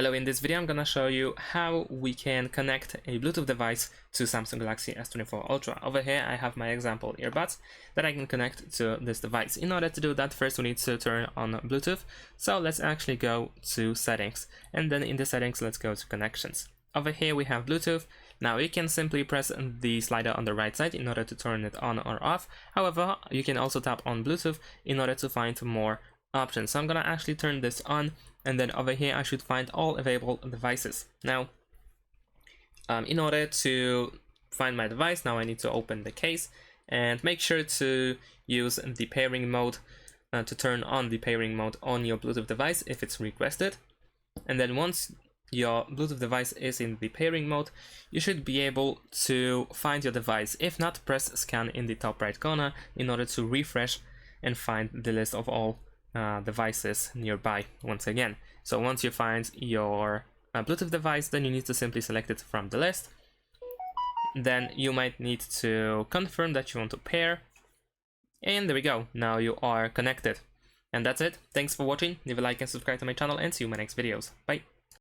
Hello, in this video I'm gonna show you how we can connect a Bluetooth device to Samsung Galaxy S24 Ultra. Over here I have my example earbuds that I can connect to this device. In order to do that, first we need to turn on Bluetooth. So let's actually go to settings, and then in the settings let's go to connections. Over here we have Bluetooth. Now you can simply press the slider on the right side in order to turn it on or off. However, you can also tap on Bluetooth in order to find more options. So I'm gonna actually turn this on, and then over here I should find all available devices. Now in order to find my device, now I need to open the case and make sure to use the pairing mode to turn on the pairing mode on your Bluetooth device if it's requested. And then once your Bluetooth device is in the pairing mode, you should be able to find your device. If not, press scan in the top right corner in order to refresh and find the list of all devices nearby once again. So once you find your Bluetooth device, then you need to simply select it from the list. Then you might need to confirm that you want to pair, and there we go, now you are connected. And that's it. Thanks for watching. Leave a like and subscribe to my channel, and see you in my next videos. Bye.